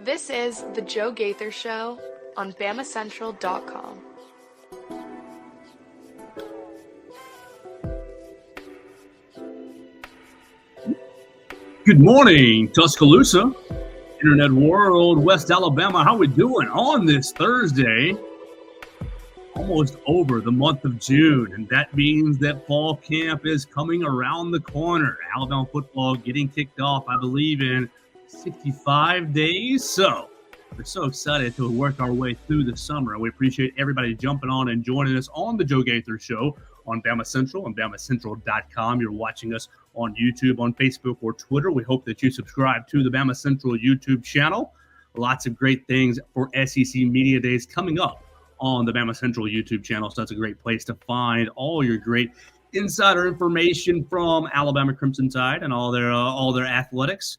This is The Joe Gaither Show on BamaCentral.com. Good morning, Tuscaloosa, Internet World, West Alabama. How we doing on this Thursday? Almost over the month of June, and that means that fall camp is coming around the corner. Alabama football getting kicked off, I believe, in 65 days. So we're so excited to work our way through the summer, and we appreciate everybody jumping on and joining us on the Joe Gaither Show on BamaCentral and BamaCentral.com. You're watching us on YouTube, on Facebook, or Twitter. We hope that you subscribe to the BamaCentral YouTube channel. Lots of great things for SEC Media Days coming up on the BamaCentral YouTube channel, so that's a great place to find all your great insider information from Alabama Crimson Tide and all their athletics.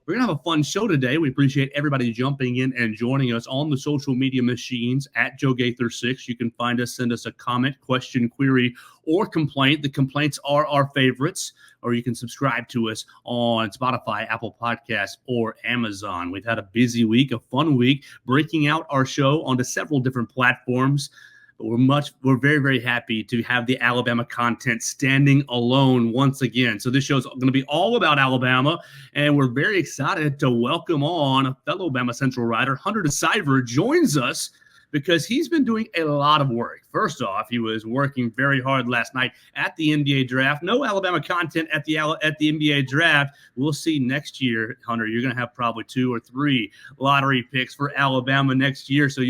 We're going to have a fun show today. We appreciate everybody jumping in and joining us on the social media machines at Joe Gaither6. You can find us, send us a comment, question, query, or complaint. The complaints are our favorites. Or you can subscribe to us on Spotify, Apple Podcasts, or Amazon. We've had a busy week, a fun week, breaking out our show onto several different platforms. But we're very, very happy to have the Alabama content standing alone once again. So this show is going to be all about Alabama, and we're very excited to welcome on a fellow BamaCentral writer. Hunter De Siver joins us because he's been doing a lot of work. First off, he was working very hard last night at the NBA draft. No Alabama content at the NBA draft. We'll see next year, Hunter. You're going to have probably 2 or 3 lottery picks for Alabama next year. So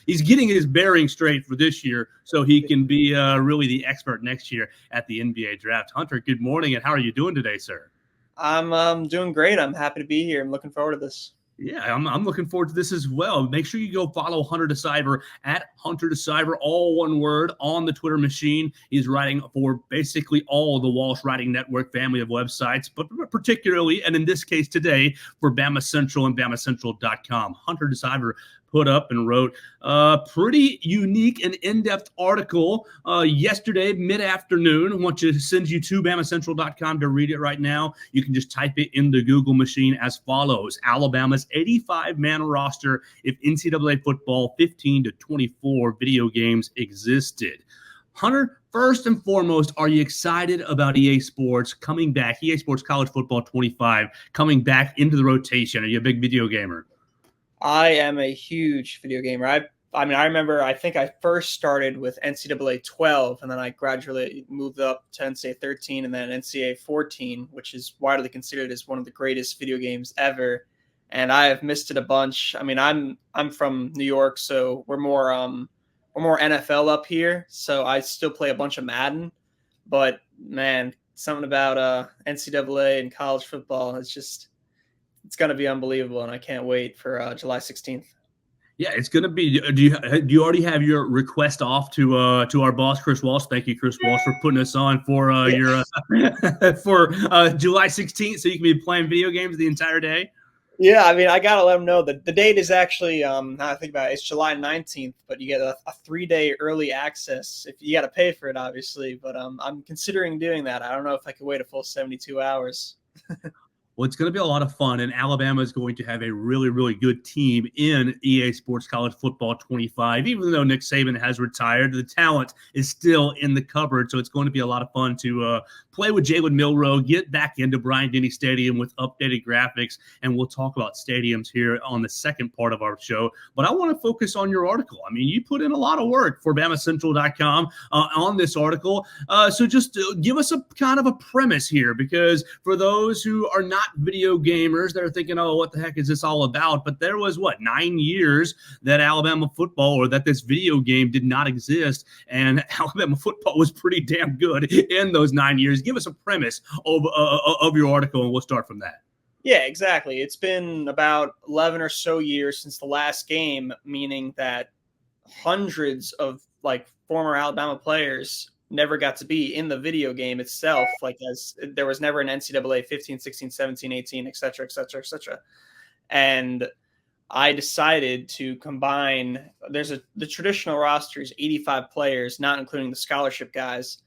he's getting his bearings straight for this year so he can be really the expert next year at the NBA draft. Hunter, good morning, and how are you doing today, sir? I'm doing great. I'm happy to be here. I'm looking forward to this. Yeah, I'm looking forward to this as well. Make sure you go follow Hunter De Siver at Hunter De Siver, all one word, on the Twitter machine. He's writing for basically all the Walsh Writing Network family of websites, but particularly, and in this case today, for BamaCentral and BamaCentral.com. Hunter De Siver put up and wrote a pretty unique and in-depth article yesterday, mid-afternoon. I want to send you to BamaCentral.com to read it right now. You can just type it in the Google machine as follows. Alabama's 85-man roster if NCAA football 15 to 24 video games existed. Hunter, first and foremost, are you excited about EA Sports coming back, EA Sports College Football 25, coming back into the rotation? Are you a big video gamer? I am a huge video gamer. I remember, I think I first started with NCAA 12, and then I gradually moved up to NCAA 13 and then NCAA 14, which is widely considered as one of the greatest video games ever. And I have missed it a bunch. I mean, I'm from New York, so we're more NFL up here. So I still play a bunch of Madden, but man, something about NCAA and college football, it's going to be unbelievable, and I can't wait for July 16th. Yeah, it's going to be. Do you already have your request off to our boss, Chris Walsh? Thank you, Chris Walsh, for putting us on for your for July 16th, so you can be playing video games the entire day. Yeah, I mean, I got to let them know that the date is actually, now I think about it, it's July 19th, but you get a 3-day early access. If you got to pay for it, obviously, but I'm considering doing that. I don't know if I could wait a full 72 hours. Well, it's going to be a lot of fun, and Alabama is going to have a really, really good team in EA Sports College Football 25. Even though Nick Saban has retired, the talent is still in the cupboard, so it's going to be a lot of fun to play with Jalen Milroe, get back into Bryant-Denny Stadium with updated graphics, and we'll talk about stadiums here on the second part of our show. But I want to focus on your article. I mean, you put in a lot of work for BamaCentral.com on this article, so just give us a kind of a premise here, because for those who are not video gamers, they're thinking, oh, what the heck is this all about? But there was 9 years that Alabama football, or that this video game did not exist, and Alabama football was pretty damn good in those 9 years. Give us a premise of your article, and we'll start from that. Yeah, exactly. It's been about 11 or so years since the last game, meaning that hundreds of former Alabama players never got to be in the video game itself, as there was never an NCAA 15, 16, 17, 18, et cetera, et cetera, et cetera. And I decided to combine, the traditional roster is 85 players, not including the scholarship guys.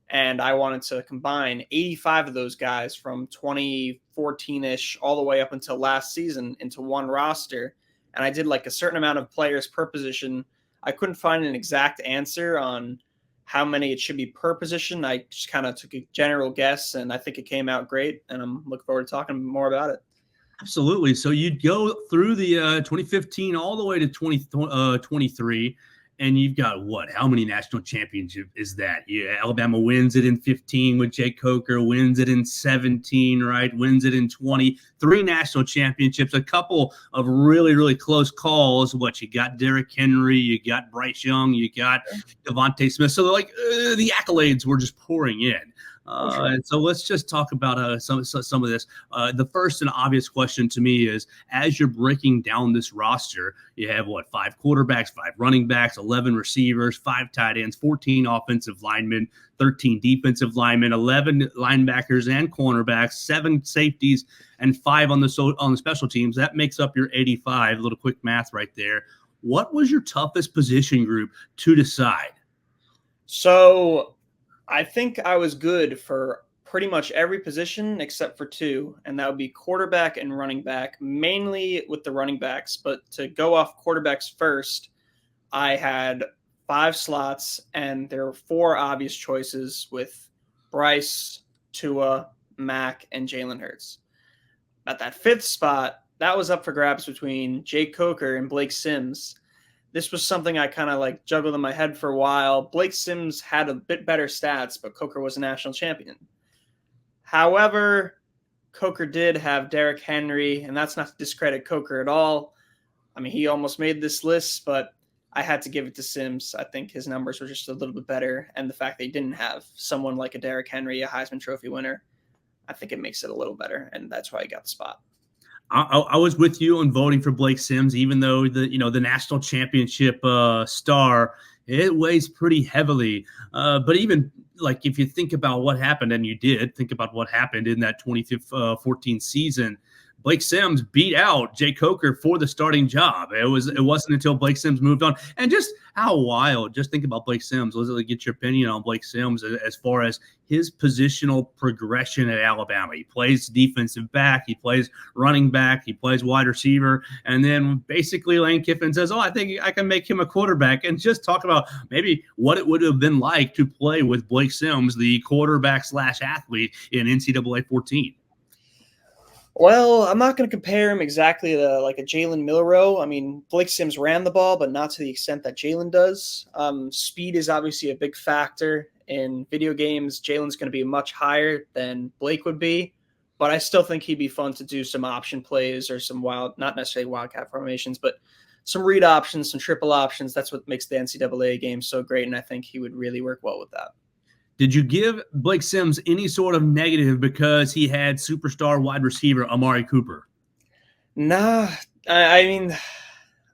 And I wanted to combine 85 of those guys from 2014-ish all the way up until last season into one roster. and I did like a certain amount of players per position. I couldn't find an exact answer on how many it should be per position. I just kind of took a general guess, and I think it came out great, and I'm looking forward to talking more about it. Absolutely. So you'd go through the 2015 all the way to 2023, and you've got what? How many national championships is that? Yeah, Alabama wins it in 15 with Jay Coker, wins it in 17, right? Wins it in 20. 3 national championships, a couple of really, really close calls. What, you got Derrick Henry, you got Bryce Young, you got Devontae Smith. So like the accolades were just pouring in. And so let's just talk about some of this. The first and obvious question to me is, as you're breaking down this roster, you have what, 5 quarterbacks, 5 running backs, 11 receivers, 5 tight ends, 14 offensive linemen, 13 defensive linemen, 11 linebackers and cornerbacks, 7 safeties, and 5 on the special teams. That makes up your 85. A little quick math right there. What was your toughest position group to decide? So I think I was good for pretty much every position except for 2, and that would be quarterback and running back, mainly with the running backs. But to go off quarterbacks first, I had 5 slots, and there were 4 obvious choices with Bryce, Tua, Mac, and Jalen Hurts. At that 5th spot, that was up for grabs between Jake Coker and Blake Sims. This was something I kind of like juggled in my head for a while. Blake Sims had a bit better stats, but Coker was a national champion. However, Coker did have Derrick Henry, and that's not to discredit Coker at all. I mean, he almost made this list, but I had to give it to Sims. I think his numbers were just a little bit better, and the fact they didn't have someone like a Derrick Henry, a Heisman Trophy winner, I think it makes it a little better, and that's why he got the spot. I was with you on voting for Blake Sims, even though the national championship star, it weighs pretty heavily. But even like if you think about what happened, and you did think about what happened in that 2014 season, Blake Sims beat out Jay Coker for the starting job. It wasn't until Blake Sims moved on. And just how wild, just think about Blake Sims. Let's get your opinion on Blake Sims as far as his positional progression at Alabama. He plays defensive back, he plays running back, he plays wide receiver, and then basically Lane Kiffin says, I think I can make him a quarterback. And just talk about maybe what it would have been like to play with Blake Sims, the quarterback / athlete in NCAA 14. Well, I'm not going to compare him exactly to like a Jalen Milroe. I mean, Blake Sims ran the ball, but not to the extent that Jalen does. Speed is obviously a big factor in video games. Jalen's going to be much higher than Blake would be, but I still think he'd be fun to do some option plays or some not necessarily wildcat formations, but some read options, some triple options. That's what makes the NCAA game so great, and I think he would really work well with that. Did you give Blake Sims any sort of negative because he had superstar wide receiver Amari Cooper? Nah, I mean,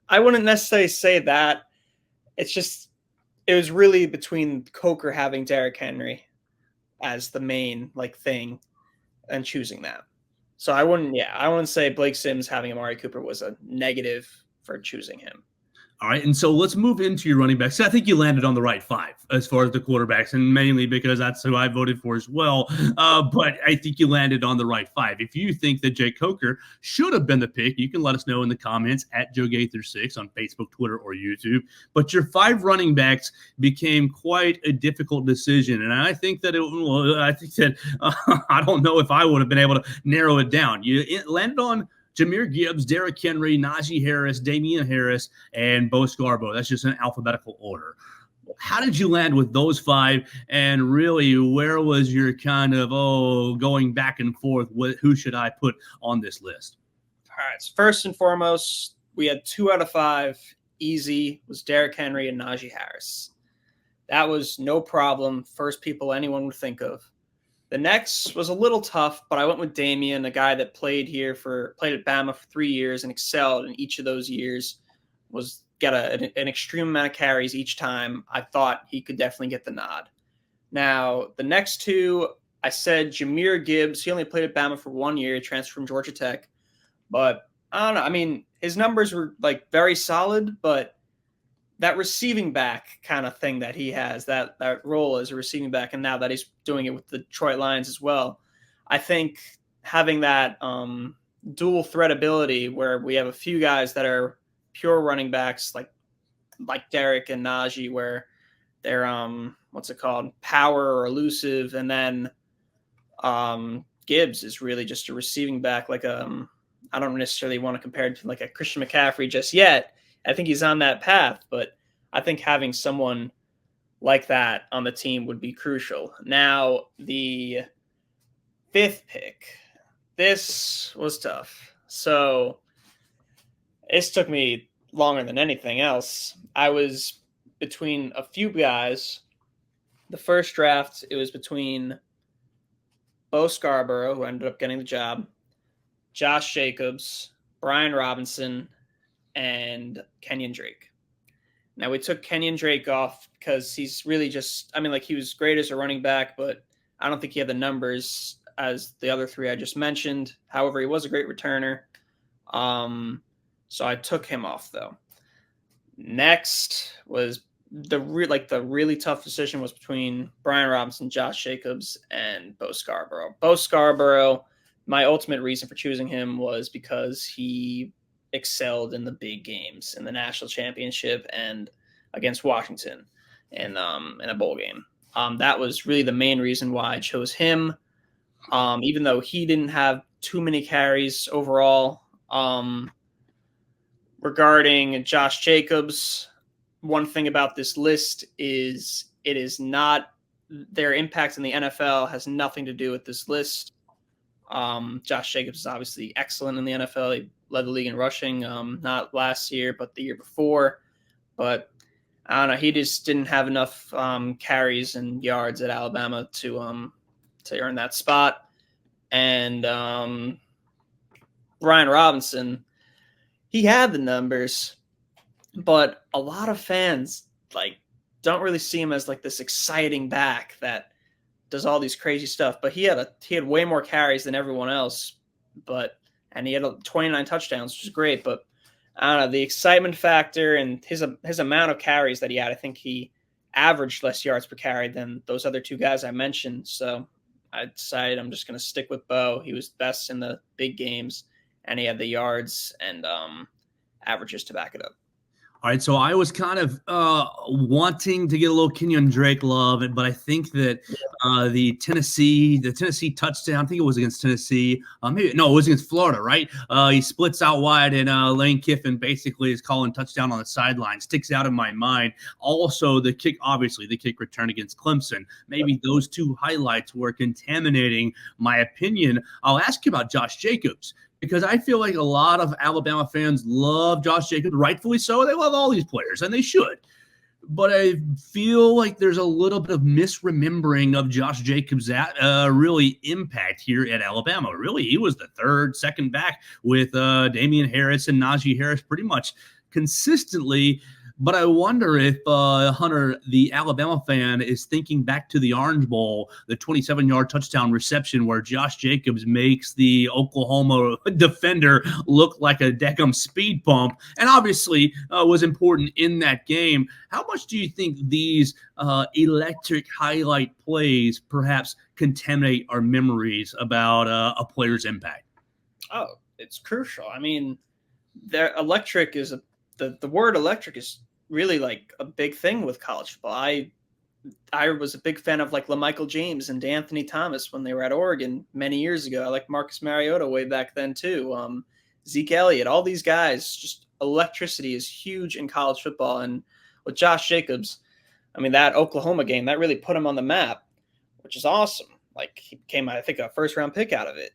I wouldn't necessarily say that. It's just, it was really between Coker having Derrick Henry as the main thing and choosing that. So I wouldn't say Blake Sims having Amari Cooper was a negative for choosing him. All right, and so let's move into your running backs. I think you landed on the right 5 as far as the quarterbacks, and mainly because that's who I voted for as well. But I think you landed on the right 5. If you think that Jay Coker should have been the pick, you can let us know in the comments at JoeGaither6 on Facebook, Twitter, or YouTube. But your 5 running backs became quite a difficult decision, and I think that I don't know if I would have been able to narrow it down. You landed on Jahmyr Gibbs, Derrick Henry, Najee Harris, Damian Harris, and Bo Scarborough. That's just in alphabetical order. How did you land with those 5? And really, where was your kind of, going back and forth? Who should I put on this list? All right. So first and foremost, we had 2 out of 5. Easy was Derrick Henry and Najee Harris. That was no problem. First people anyone would think of. The next was a little tough, but I went with Damian, a guy that played at Bama for 3 years and excelled in each of those years, got an extreme amount of carries each time. I thought he could definitely get the nod. Now, the next 2, I said Jahmyr Gibbs. He only played at Bama for 1 year, transferred from Georgia Tech. But I don't know. I mean, his numbers were very solid, but that receiving back kind of thing that he has, that role as a receiving back, and now that he's doing it with the Detroit Lions as well, I think having that dual threat ability where we have a few guys that are pure running backs like Derek and Najee, where they're what's it called, power or elusive, and then Gibbs is really just a receiving back. Like I don't necessarily want to compare it to like a Christian McCaffrey just yet. I think he's on that path, but I think having someone like that on the team would be crucial. Now, the 5th pick, this was tough. So this took me longer than anything else. I was between a few guys. The first draft, it was between Bo Scarborough, who ended up getting the job, Josh Jacobs, Brian Robinson, and Kenyon Drake. Now, we took Kenyon Drake off because he's really just, I mean, like, he was great as a running back, but I don't think he had the numbers as the other 3 I just mentioned. However, he was a great returner. So I took him off, though. Next was the really tough decision was between Brian Robinson, Josh Jacobs, and Bo Scarborough. Bo Scarborough, my ultimate reason for choosing him was because he excelled in the big games in the national championship and against Washington in a bowl game. That was really the main reason why I chose him. Even though he didn't have too many carries overall. Regarding Josh Jacobs, one thing about this list is it is not their impact in the NFL has nothing to do with this list. Josh Jacobs is obviously excellent in the NFL. He led the league in rushing, not last year, but the year before. But I don't know, he just didn't have enough carries and yards at Alabama to earn that spot. And Brian Robinson, he had the numbers, but a lot of fans don't really see him as like this exciting back that does all these crazy stuff. But he had way more carries than everyone else, and he had 29 touchdowns, which is great. But I don't know, the excitement factor and his amount of carries that he had, I think he averaged less yards per carry than those other 2 guys I mentioned. So I decided I'm just going to stick with Bo. He was best in the big games, and he had the yards and averages to back it up. All right, so I was kind of wanting to get a little Kenyon Drake love, but I think that the Tennessee touchdown, I think it was against Tennessee. It was against Florida, right? He splits out wide, and Lane Kiffin basically is calling touchdown on the sideline. Sticks out in my mind. Also, the kick return against Clemson. Maybe those 2 highlights were contaminating my opinion. I'll ask you about Josh Jacobs, because I feel like a lot of Alabama fans love Josh Jacobs, rightfully so. They love all these players, and they should. But I feel like there's a little bit of misremembering of Josh Jacobs' really impact here at Alabama. Really, he was the second back with Damian Harris and Najee Harris pretty much consistently. But I wonder if Hunter, the Alabama fan, is thinking back to the Orange Bowl, the 27-yard touchdown reception where Josh Jacobs makes the Oklahoma defender look like a Deckham speed bump, and obviously was important in that game. How much do you think these electric highlight plays perhaps contaminate our memories about a player's impact? Oh, it's crucial. I mean, the word electric is really like a big thing with college football. I was a big fan of like LaMichael James and DeAnthony Thomas when they were at Oregon many years ago. I like Marcus Mariota way back then too. Zeke Elliott, all these guys, just electricity is huge in college football. And with Josh Jacobs, I mean, that Oklahoma game, that really put him on the map, which is awesome. Like, he became, I think, a first-round pick out of it.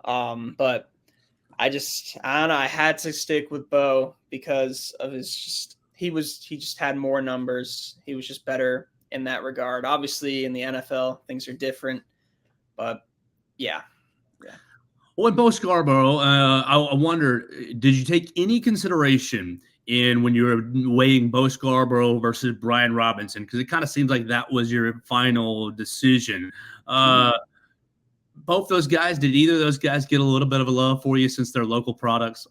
But I don't know. I had to stick with Bo because of he just had more numbers. He was just better in that regard. Obviously, in the NFL, things are different, but yeah. Well, Bo Scarborough, I wonder, did you take any consideration in when you were weighing Bo Scarborough versus Brian Robinson? Because it kind of seems like that was your final decision. Both those guys, did either of those guys get a little bit of a love for you since they're local products?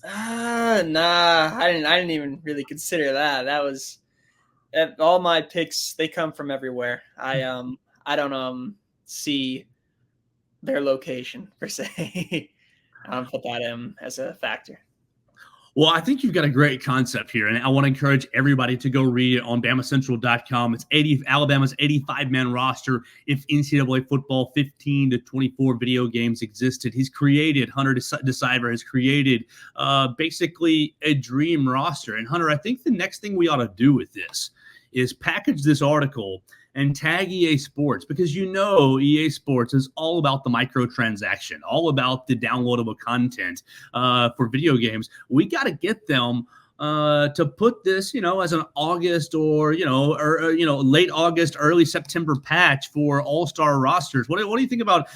Nah, I didn't even really consider that. That was all my picks. They come from everywhere. I don't see their location per se. I don't put that in as a factor. Well, I think you've got a great concept here, and I want to encourage everybody to go read it on BamaCentral.com. It's Alabama's 85-man roster. If NCAA football 15 to 24 video games existed, he's created. Hunter De Siver has created basically a dream roster. And Hunter, I think the next thing we ought to do with this is package this article and tag EA Sports, because EA Sports is all about the microtransaction, all about the downloadable content for video games. We got to get them to put this, as an August or late August, early September patch for all-star rosters. What do you think about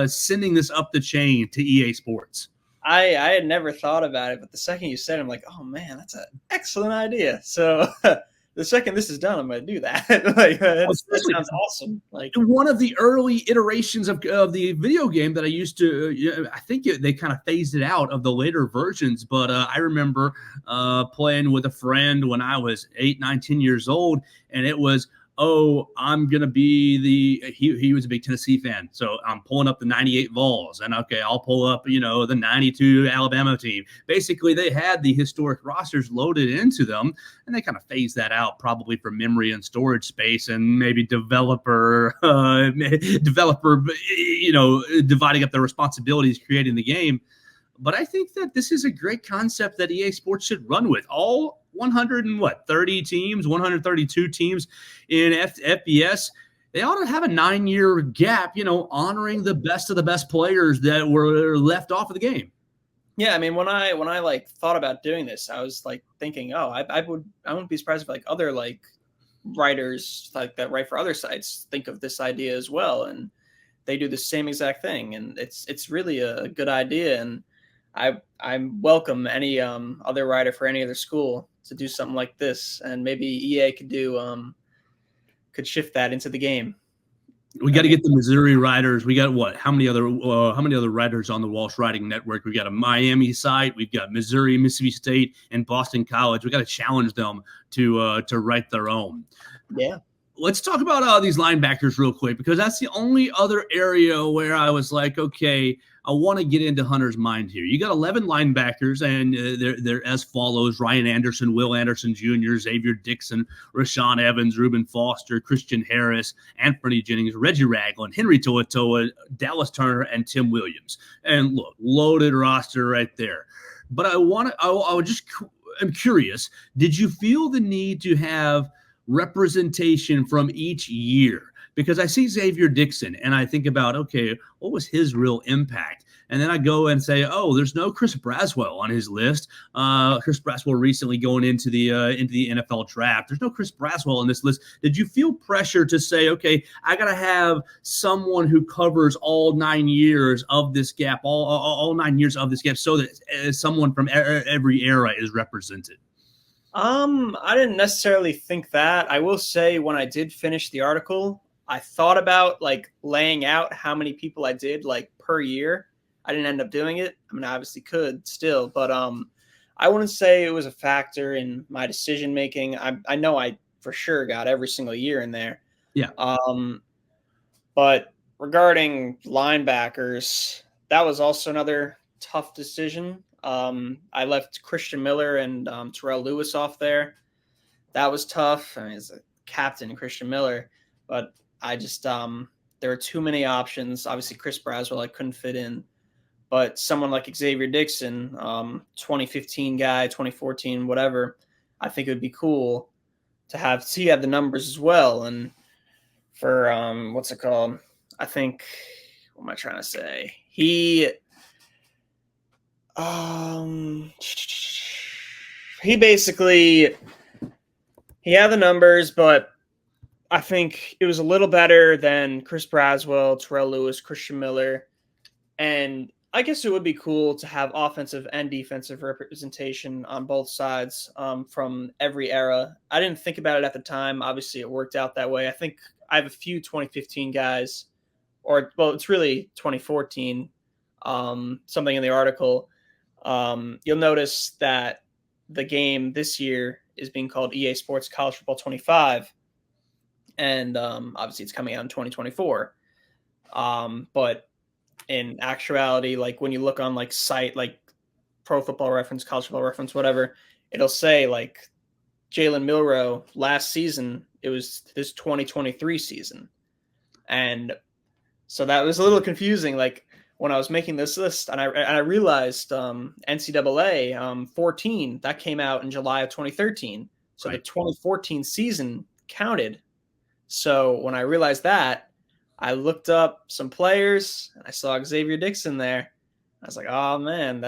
sending this up the chain to EA Sports? I had never thought about it, but the second you said it, I'm like, oh man, that's an excellent idea. So the second this is done, I'm going to do that. That sounds awesome. Like one of the early iterations of the video game that I used to, I think they kind of phased it out of the later versions. But I remember playing with a friend when I was 8, 9, 10 years old, and it was, I'm going to be he was a big Tennessee fan. So I'm pulling up the 98 Vols, and okay, I'll pull up, the 92 Alabama team. Basically, they had the historic rosters loaded into them, and they kind of phased that out probably for memory and storage space and maybe developer, dividing up their responsibilities creating the game. But I think that this is a great concept that EA Sports should run with. All 132 teams in FBS. They ought to have a 9-year gap, honoring the best of the best players that were left off of the game. Yeah, I mean, when I like thought about doing this, I was like thinking, I wouldn't be surprised if like other like writers like that write for other sites think of this idea as well, and they do the same exact thing, and it's really a good idea. And I welcome any other writer for any other school to do something like this, and maybe EA could shift that into the game. We got to get the Missouri writers. We got how many other writers on the Walsh Writing Network? We got a Miami site. We've got Missouri, Mississippi State, and Boston College. We got to challenge them to write their own. Yeah. Let's talk about these linebackers real quick, because that's the only other area where I was like, okay, I want to get into Hunter's mind here. You got 11 linebackers, and they're as follows: Ryan Anderson, Will Anderson Jr., Xavier Dixon, Rashawn Evans, Reuben Foster, Christian Harris, Anthony Jennings, Reggie Ragland, Henry To'oTo'o, Dallas Turner, and Tim Williams. And look, loaded roster right there. But I'm curious, did you feel the need to have representation from each year? Because I see Xavier Dixon and I think about, okay, what was his real impact? And then I go and say, there's no Chris Braswell on his list. Chris Braswell recently going into the NFL draft. There's no Chris Braswell on this list. Did you feel pressure to say, okay, I got to have someone who covers all 9 years of this gap, all 9 years of this gap, so that someone from every era is represented? I didn't necessarily think that. I will say, when I did finish the article, I thought about like laying out how many people I did like per year. I didn't end up doing it. I mean, I obviously could still, but I wouldn't say it was a factor in my decision making. I know I for sure got every single year in there. Yeah. But regarding linebackers, that was also another tough decision. I left Christian Miller and Terrell Lewis off there. That was tough. I mean, as a captain, Christian Miller, but I just there are too many options. Obviously, Chris Braswell I couldn't fit in, but someone like Xavier Dixon, 2015 guy, 2014, whatever, I think it would be cool to have. So he had the numbers as well, and for what's it called? I think, what am I trying to say? He basically he had the numbers, but I think it was a little better than Chris Braswell, Terrell Lewis, Christian Miller. And I guess it would be cool to have offensive and defensive representation on both sides from every era. I didn't think about it at the time. Obviously, it worked out that way. I think I have a few 2015 guys, it's really 2014, something in the article. You'll notice that the game this year is being called EA Sports College Football 25. And obviously it's coming out in 2024. But in actuality, like when you look on like site like Pro Football Reference, College Football Reference, whatever, it'll say like Jalen Milroe last season, it was this 2023 season. And so that was a little confusing. Like when I was making this list and I realized NCAA 14, that came out in July of 2013. So the 2014 season counted. So when I realized that, I looked up some players and I saw Xavier Dixon there. I was like, oh man,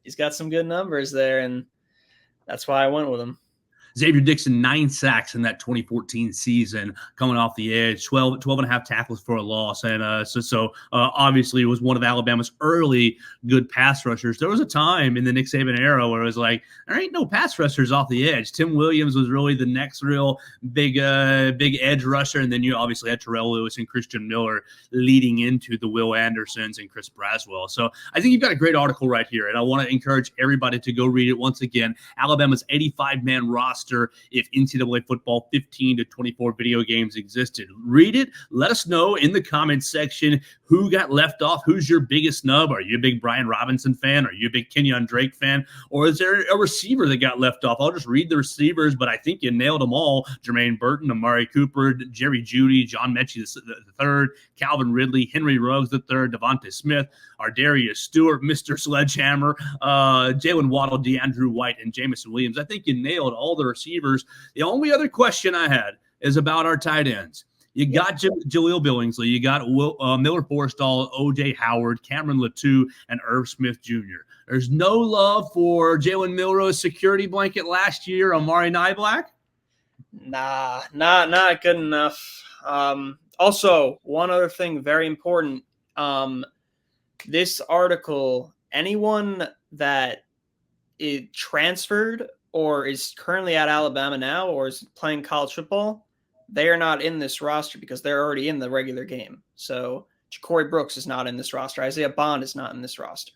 he's got some good numbers there. And that's why I went with him. Xavier Dixon, 9 sacks in that 2014 season, coming off the edge, 12 and a half tackles for a loss. And so obviously it was one of Alabama's early good pass rushers. There was a time in the Nick Saban era where it was like, there ain't no pass rushers off the edge. Tim Williams was really the next real big edge rusher. And then you obviously had Terrell Lewis and Christian Miller leading into the Will Andersons and Chris Braswell. So I think you've got a great article right here. And I want to encourage everybody to go read it once again. Alabama's 85-man roster if NCAA football 15 to 24 video games existed. Read it. Let us know in the comments section who got left off. Who's your biggest snub? Are you a big Brian Robinson fan? Are you a big Kenyon Drake fan? Or is there a receiver that got left off? I'll just read the receivers, but I think you nailed them all. Jermaine Burton, Amari Cooper, Jerry Jeudy, John Mechie III, Calvin Ridley, Henry Ruggs III, Devontae Smith, Ardarius Stewart, Mr. Sledgehammer, Jalen Waddle, DeAndrew White, and Jamison Williams. I think you nailed all the receivers. The only other question I had is about our tight ends. You got Jaleel Billingsley. You got Miller Forrestall, O.J. Howard, Cameron Latou, and Irv Smith Jr. There's no love for Jalen Milroe's security blanket last year, Amari Niblack? Nah, not good enough. Also, one other thing very important. This article, anyone that is transferred or is currently at Alabama now or is playing college football, they are not in this roster because they're already in the regular game. So Ja'Cory Brooks is not in this roster. Isaiah Bond is not in this roster.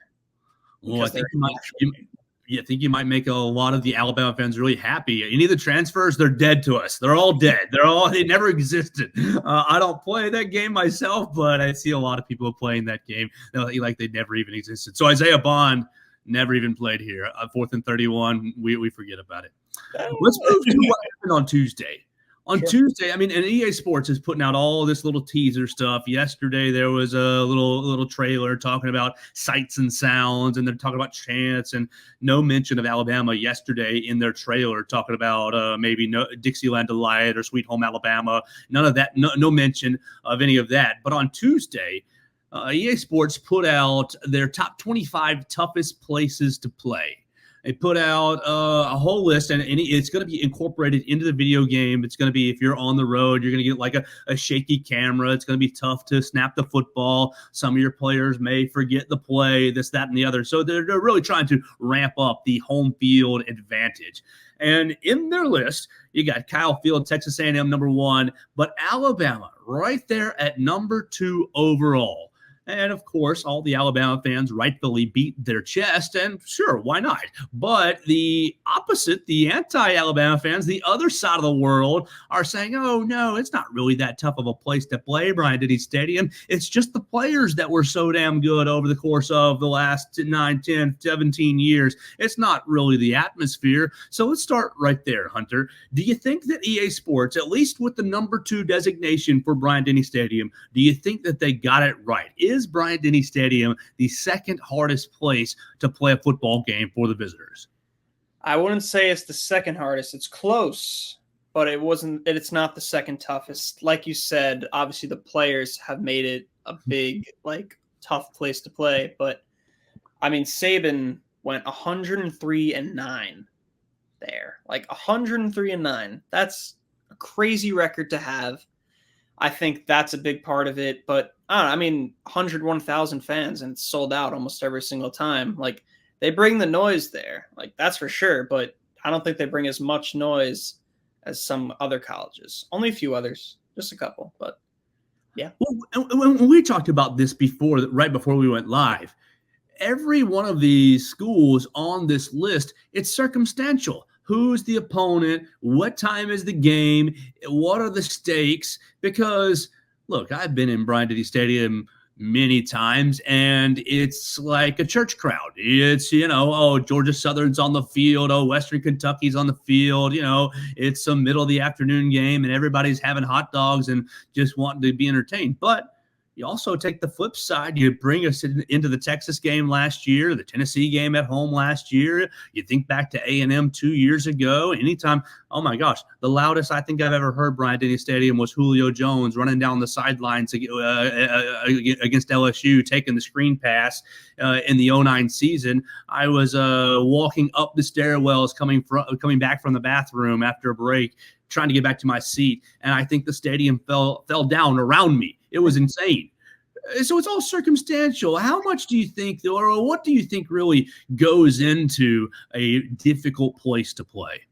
Well, I think you might make a lot of the Alabama fans really happy. Any of the transfers, they're dead to us. They're all dead. They never existed. I don't play that game myself, but I see a lot of people playing that game like they never even existed. So Isaiah Bond never even played here. 4th and 31, we forget about it. Let's move to what happened on Tuesday. On Tuesday, I mean, and EA Sports is putting out all this little teaser stuff. Yesterday, there was a little trailer talking about sights and sounds, and they're talking about chants, and no mention of Alabama yesterday in their trailer, talking about maybe Dixieland Delight or Sweet Home Alabama. None of that, no mention of any of that. But on Tuesday, EA Sports put out their top 25 toughest places to play. They put out a whole list, and it's going to be incorporated into the video game. It's going to be, if you're on the road, you're going to get like a shaky camera. It's going to be tough to snap the football. Some of your players may forget the play, this, that, and the other. So they're really trying to ramp up the home field advantage. And in their list, you got Kyle Field, Texas A&M, number 1, but Alabama right there at number 2 overall. And, of course, all the Alabama fans rightfully beat their chest, and sure, why not? But the opposite, the anti-Alabama fans, the other side of the world, are saying, oh, no, it's not really that tough of a place to play, Bryant-Denny Stadium. It's just the players that were so damn good over the course of the last 9, 10, 17 years. It's not really the atmosphere. So let's start right there, Hunter. Do you think that EA Sports, at least with the number 2 designation for Bryant-Denny Stadium, do you think that they got it right? Is Bryant-Denny Stadium the second hardest place to play a football game for the visitors? I wouldn't say it's the second hardest. It's close, but it's not the second toughest. Like you said, obviously the players have made it a big, tough place to play. But I mean, Saban went 103-9 there. 103-9. That's a crazy record to have. I think that's a big part of it, but I mean, 101,000 fans and it's sold out almost every single time. They bring the noise there, that's for sure, but I don't think they bring as much noise as some other colleges. Only a few others, just a couple, but yeah. Well, when we talked about this before, right before we went live, every one of these schools on this list, it's circumstantial. Who's the opponent? What time is the game? What are the stakes? Because, look, I've been in Bryant-Denny Stadium many times, and it's like a church crowd. It's, Georgia Southern's on the field, Western Kentucky's on the field, it's a middle of the afternoon game, and everybody's having hot dogs and just wanting to be entertained. But you also take the flip side. You bring us into the Texas game last year, the Tennessee game at home last year. You think back to A&M 2 years ago. Anytime, oh my gosh, the loudest I think I've ever heard Bryant-Denny Stadium was Julio Jones running down the sidelines against LSU, taking the screen pass in the 2009 season. I was walking up the stairwells coming back from the bathroom after a break, trying to get back to my seat, and I think the stadium fell down around me. It was insane. So it's all circumstantial. How much do you think, or what do you think really goes into a difficult place to play?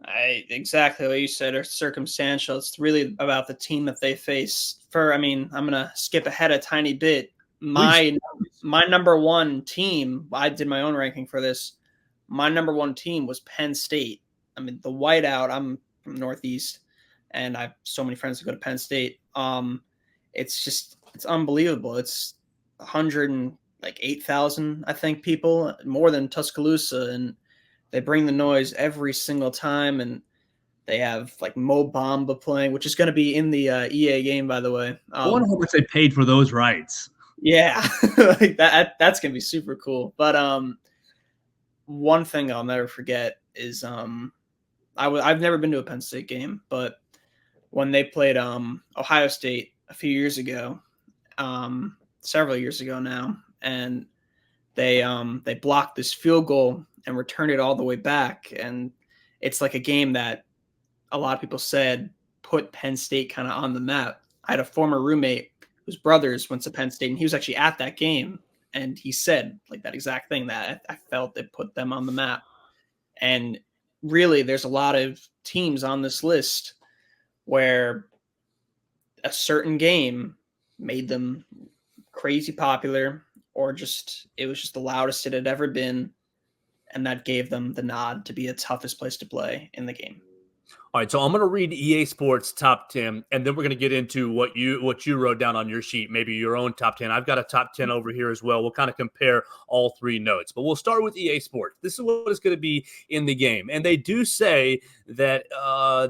Exactly what you said, are circumstantial. It's really about the team that they face. I'm going to skip ahead a tiny bit. My number one team, I did my own ranking for this. My number one team was Penn State. I mean, the whiteout, I'm from the Northeast, and I have so many friends who go to Penn State. It's unbelievable. It's 108,000, I think, people, more than Tuscaloosa, and they bring the noise every single time, and they have like Mo Bamba playing, which is going to be in the EA game, by the way. I wonder how much they paid for those rights. Yeah, like that's going to be super cool. But one thing I'll never forget is I've never been to a Penn State game, but when they played Ohio State a few years ago, several years ago now, and they blocked this field goal and returned it all the way back, and it's like a game that a lot of people said put Penn State kind of on the map. I had a former roommate whose brothers went to Penn State, and he was actually at that game, and he said like that exact thing, that I felt it put them on the map. And really, there's a lot of teams on this list where a certain game made them crazy popular, or it was just the loudest it had ever been, and that gave them the nod to be the toughest place to play in the game. All right, so I'm going to read EA Sports top 10, and then we're going to get into what you wrote down on your sheet, maybe your own top 10. I've got a top 10 over here as well. We'll kind of compare all three notes, but we'll start with EA Sports. This is what is going to be in the game, and they do say that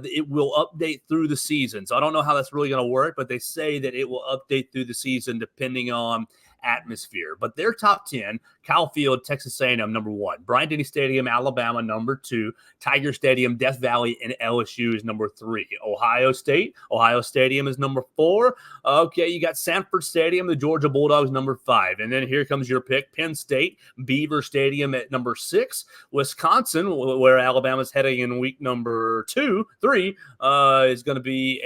it will update through the season. So I don't know how that's really going to work, but they say that it will update through the season depending on atmosphere. But their top 10: Kyle Field, Texas A&M, number 1; Bryant-Denny Stadium, Alabama, number 2; Tiger Stadium, Death Valley, and LSU is number 3; Ohio Stadium is number 4. Okay, you got Sanford Stadium, the Georgia Bulldogs, number 5. And then here comes your pick: Penn State, Beaver Stadium at number 6; Wisconsin, where Alabama's heading in week number 3, is going to be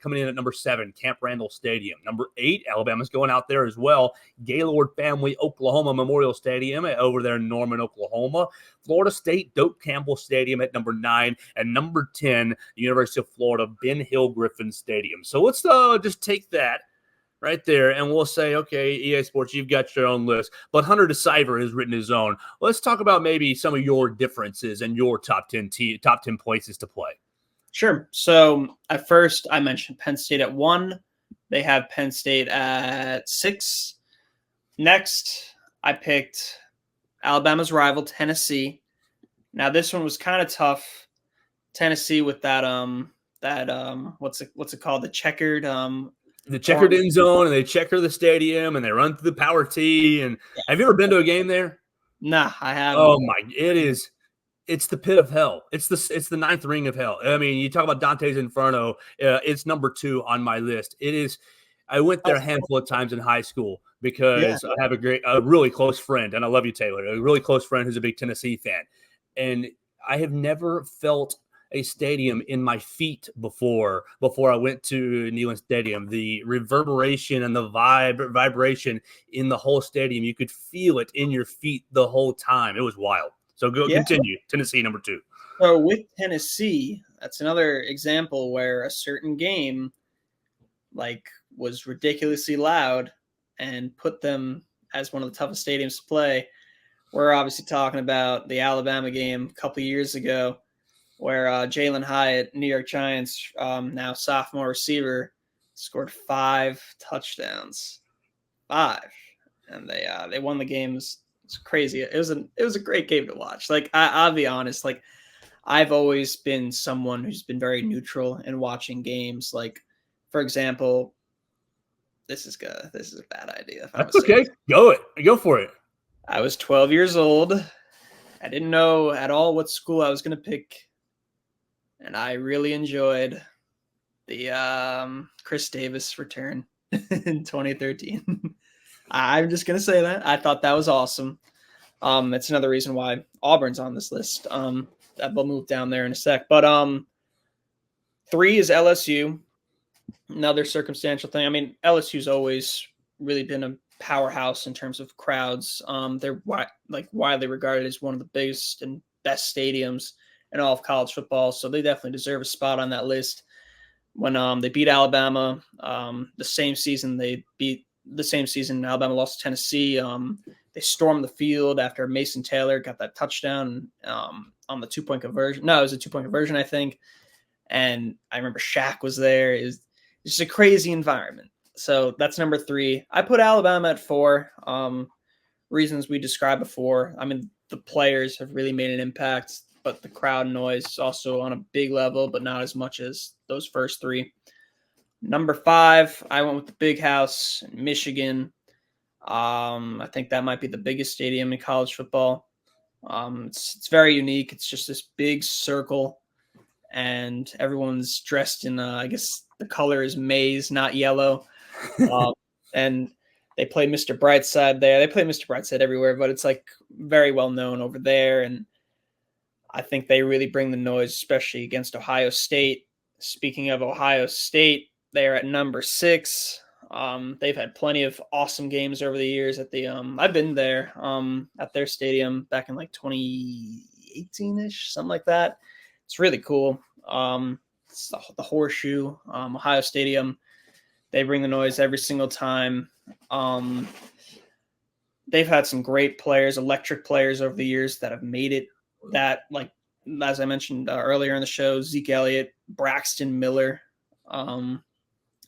coming in at number 7, Camp Randall Stadium. Number 8, Alabama's going out there as well, Gaylord Family Oklahoma Memorial Stadium over there in Norman, Oklahoma. Florida State, Doak Campbell Stadium at number 9. And number 10, University of Florida, Ben Hill Griffin Stadium. So let's just take that right there, and we'll say, okay, EA Sports, you've got your own list, but Hunter De Siver has written his own. Let's talk about maybe some of your differences and your top 10 places to play. Sure. So at first, I mentioned Penn State at 1. They have Penn State at 6. Next, I picked Alabama's rival, Tennessee. Now, this one was kind of tough. Tennessee with that what's it called? The checkered end zone, and they checker the stadium, and they run through the power tee. And have you ever been to a game there? Nah, I haven't. Oh my! It's the pit of hell. It's the ninth ring of hell. I mean, you talk about Dante's Inferno. It's number 2 on my list. It is. I went there a handful of times in high school because I have a really close friend, and I love you, Taylor, a really close friend who's a big Tennessee fan. And I have never felt a stadium in my feet before I went to Neyland Stadium. The reverberation and the vibration in the whole stadium, you could feel it in your feet the whole time. It was wild. So continue. Tennessee, number 2. So with Tennessee, that's another example where a certain game was ridiculously loud and put them as one of the toughest stadiums to play. We're obviously talking about the Alabama game a couple of years ago, where Jalen Hyatt, New York Giants, now sophomore receiver, scored 5 touchdowns, 5, and they won the games. It's crazy. It was a great game to watch. Like I'll be honest, like I've always been someone who's been very neutral in watching games. Like, for example, this is a bad idea. That's okay. Go for it. I was 12 years old. I didn't know at all what school I was going to pick, and I really enjoyed the Chris Davis return in 2013. I'm just going to say that. I thought that was awesome. It's another reason why Auburn's on this list. We'll move down there in a sec. But 3 is LSU. Another circumstantial thing. I mean, LSU's always really been a powerhouse in terms of crowds. They're widely regarded as one of the biggest and best stadiums in all of college football, so they definitely deserve a spot on that list. When they beat Alabama, the same season Alabama lost to Tennessee. They stormed the field after Mason Taylor got that touchdown on the 2-point conversion. No, it was a 2-point conversion, I think. And I remember Shaq was there. It's just a crazy environment. So that's number 3. I put Alabama at 4. Reasons we described before. I mean, the players have really made an impact, but the crowd noise is also on a big level, but not as much as those first 3. Number 5, I went with the Big House in Michigan. I think that might be the biggest stadium in college football. It's very unique. It's just this big circle, and everyone's dressed in, I guess the color is maize, not yellow. And they play Mr. Brightside there. They play Mr. Brightside everywhere, but it's like very well known over there. And I think they really bring the noise, especially against Ohio State. Speaking of Ohio State, they're at number 6. They've had plenty of awesome games over the years at the I've been there at their stadium back in like 2018-ish, something like that. It's really cool. It's the Horseshoe, Ohio Stadium. They bring the noise every single time. They've had some great players, electric players over the years that have made it. That, like, as I mentioned earlier in the show, Zeke Elliott, Braxton Miller,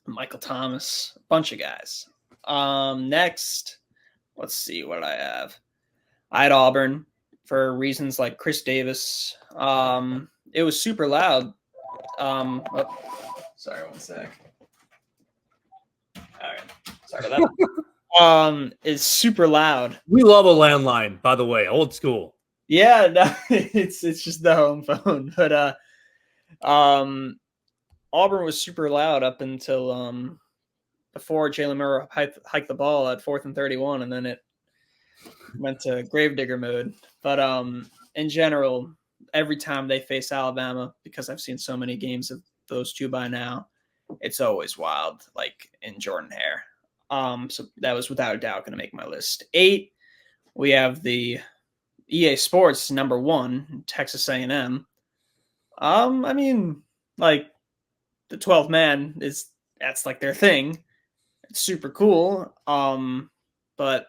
Michael Thomas, a bunch of guys. Next, let's see what I have. I had Auburn for reasons like Chris Davis. It was super loud. Sorry, one sec. All right, sorry about that. It's super loud. We love a landline, by the way, old school. Yeah, no, it's just the home phone, but Auburn was super loud up until before Jalen Murray hiked the ball at 4th and 31, and then it went to gravedigger mode. But in general, every time they face Alabama, because I've seen so many games of those two by now, it's always wild, like in Jordan Hare. So that was without a doubt going to make my list. 8, we have the EA Sports number 1, Texas A&M. I mean, like, the 12th man that's like their thing. It's super cool. But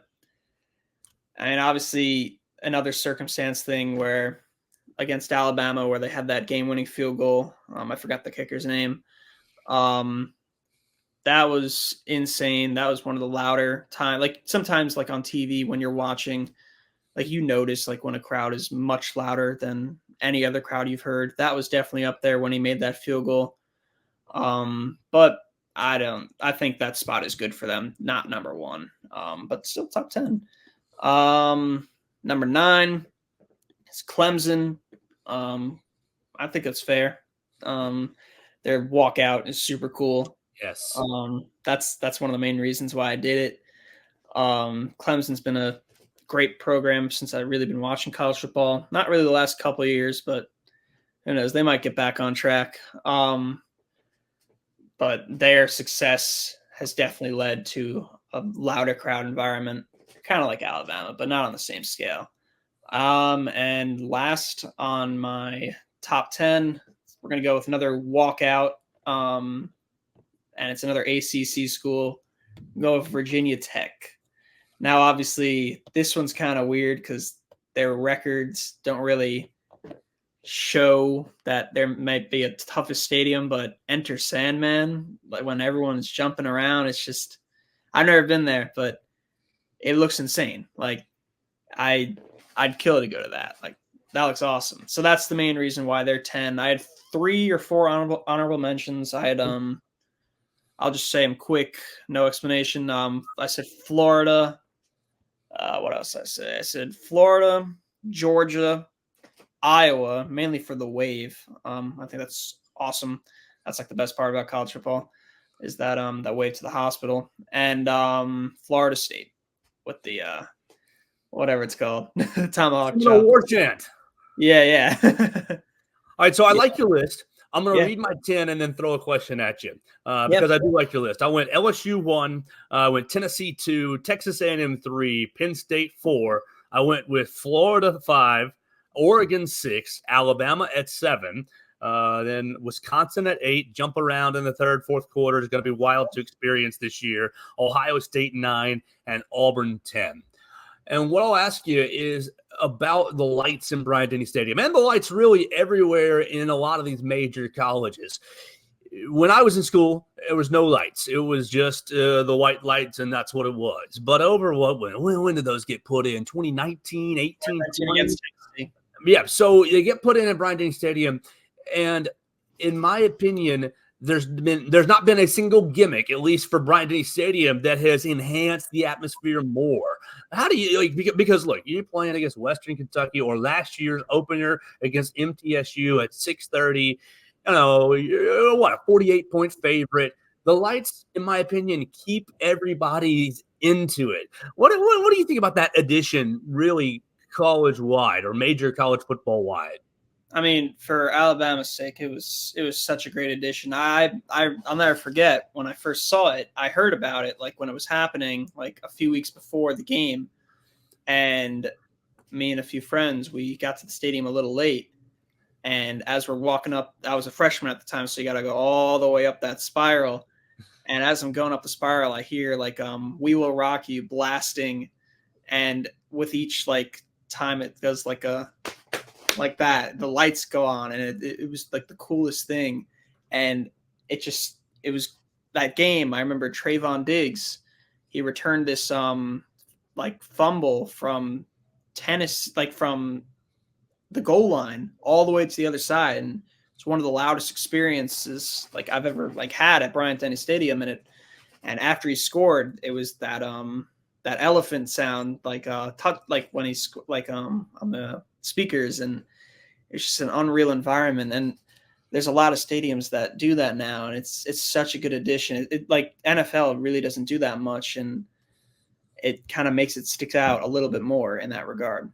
I mean, obviously another circumstance thing where against Alabama, where they had that game-winning field goal. I forgot the kicker's name. That was insane. That was one of the louder time. Like sometimes, like on TV, when you're watching, like you notice, like when a crowd is much louder than any other crowd you've heard. That was definitely up there when he made that field goal. But I think that spot is good for them. Not number 1, but still top 10. Number 9 is Clemson. I think that's fair. Their walkout is super cool. Yes. That's one of the main reasons why I did it. Clemson's been a great program since I've really been watching college football. Not really the last couple of years, but who knows? They might get back on track. But their success has definitely led to a louder crowd environment, kind of like Alabama, but not on the same scale. And last on my top 10, we're going to go with another walkout. And it's another ACC school. We'll go with Virginia Tech. Now, obviously, this one's kind of weird because their records don't really show that there might be a toughest stadium, but enter Sandman, like when everyone's jumping around, it's just, I've never been there, but it looks insane. Like I'd kill to go to that. Like that looks awesome. So that's the main reason why they're 10. I had 3 or 4 honorable mentions. I had I'll just say them quick, no explanation. I said Florida. What else did I say? I said Florida, Georgia, Iowa, mainly for the wave. I think that's awesome. That's like the best part about college football is that that wave to the hospital. And Florida State with the whatever it's called, tomahawk chop. War chant. Yeah. All right, so I like your list. I'm going to read my 10 and then throw a question at you because I do like your list. I went LSU 1, I went Tennessee 2, Texas A&M 3, Penn State 4. I went with Florida 5, Oregon 6, Alabama at 7, then Wisconsin at 8. Jump around in the third, fourth quarter is going to be wild to experience this year. Ohio State 9, and Auburn 10. And what I'll ask you is about the lights in Bryant-Denny Stadium and the lights really everywhere in a lot of these major colleges. When I was in school, there was no lights. It was just the white lights, and that's what it was. But over when did those get put in? 2019, 18, 20? Yeah, so they get put in at Bryant-Denny Stadium, and in my opinion, there's not been a single gimmick, at least for Bryant-Denny Stadium, that has enhanced the atmosphere more. How do you because look, you're playing against Western Kentucky or last year's opener against MTSU at 6:30. You know, a 48-point favorite. The lights, in my opinion, keep everybody into it. What do you think about that addition, really college-wide or major college football-wide? I mean, for Alabama's sake, it was such a great addition. I'll never forget when I first saw it. I heard about it like when it was happening, like a few weeks before the game, and me and a few friends, we got to the stadium a little late. And as we're walking up, I was a freshman at the time, so you got to go all the way up that spiral. And as I'm going up the spiral, I hear like "We Will Rock You" blasting, and with each like time it goes like that, the lights go on, and it was like the coolest thing. And it was that game. I remember Trayvon Diggs, he returned this like fumble from tennis, like from the goal line all the way to the other side, and it's one of the loudest experiences like I've ever like had at Bryant-Denny Stadium. And after he scored, it was that that elephant sound like like when he's like on the speakers, and it's just an unreal environment. And there's a lot of stadiums that do that now, and it's such a good addition. It like NFL really doesn't do that much, and it kind of makes it stick out a little bit more in that regard.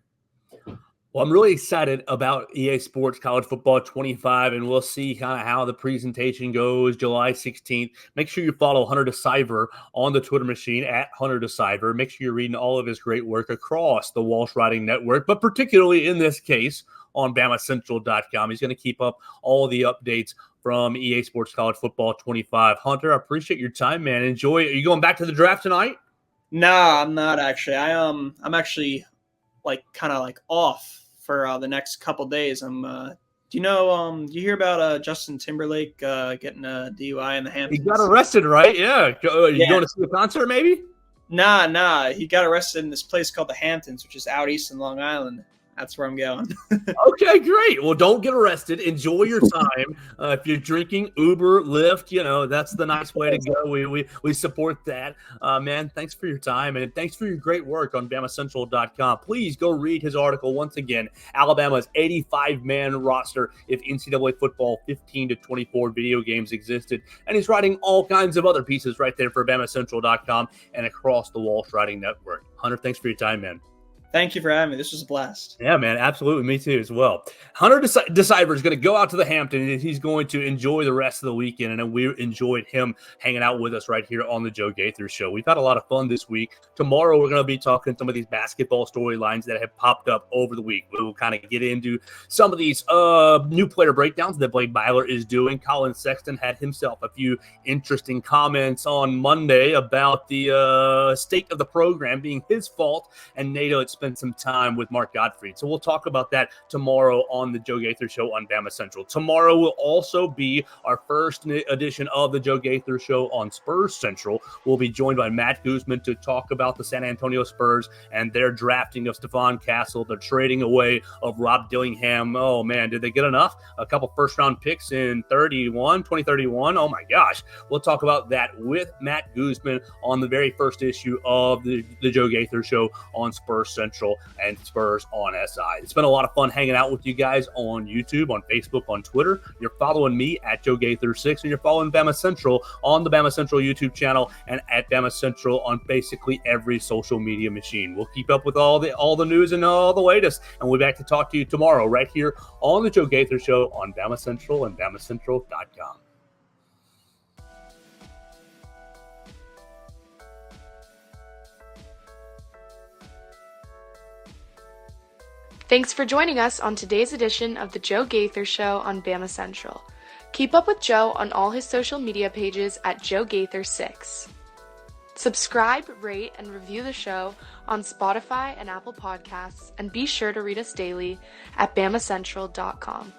Well, I'm really excited about EA Sports College Football 25, and we'll see kind of how the presentation goes July 16th. Make sure you follow Hunter De Siver on the Twitter machine at Hunter De Siver. Make sure you're reading all of his great work across the Walsh Writing Network, but particularly in this case on BamaCentral.com. He's going to keep up all the updates from EA Sports College Football 25. Hunter, I appreciate your time, man. Enjoy it. Are you going back to the draft tonight? No, I'm not actually. I'm actually like kind of like off for the next couple days. Do you hear about Justin Timberlake getting a DUI in the Hamptons? He got arrested, right? Yeah. You going to see a concert maybe? Nah. He got arrested in this place called the Hamptons, which is out east in Long Island. That's where I'm going. Okay, great. Well, don't get arrested. Enjoy your time. If you're drinking, Uber, Lyft, that's the nice way to go. We support that. Man, thanks for your time, and thanks for your great work on BamaCentral.com. Please go read his article once again. Alabama's 85-man roster if NCAA football 15 to 24 video games existed. And he's writing all kinds of other pieces right there for BamaCentral.com and across the Walsh Writing Network. Hunter, thanks for your time, man. Thank you for having me. This was a blast. Yeah, man, absolutely. Me too as well. Hunter De Siver is going to go out to the Hamptons, and he's going to enjoy the rest of the weekend, and we enjoyed him hanging out with us right here on the Joe Gaither Show. We've had a lot of fun this week. Tomorrow, we're going to be talking some of these basketball storylines that have popped up over the week. We'll kind of get into some of these new player breakdowns that Blake Byler is doing. Colin Sexton had himself a few interesting comments on Monday about the state of the program being his fault, and NATO expects spent some time with Mark Gottfried. So we'll talk about that tomorrow on the Joe Gaither Show on BamaCentral. Tomorrow will also be our first edition of the Joe Gaither Show on Spurs Central. We'll be joined by Matt Guzman to talk about the San Antonio Spurs and their drafting of Stephon Castle, the trading away of Rob Dillingham. Oh, man, did they get enough? A couple first-round picks in 2031. Oh, my gosh. We'll talk about that with Matt Guzman on the very first issue of the Joe Gaither Show on Spurs Central and Spurs on SI. It's been a lot of fun hanging out with you guys on YouTube, on Facebook, on Twitter. You're following me at Joe Gaither6, and you're following BamaCentral on the BamaCentral YouTube channel and at BamaCentral on basically every social media machine. We'll keep up with all the news and all the latest, and we'll be back to talk to you tomorrow right here on the Joe Gaither Show on BamaCentral and BamaCentral.com. Thanks for joining us on today's edition of the Joe Gaither Show on BamaCentral. Keep up with Joe on all his social media pages at Joe Gaither6. Subscribe, rate, and review the show on Spotify and Apple Podcasts, and be sure to read us daily at BamaCentral.com.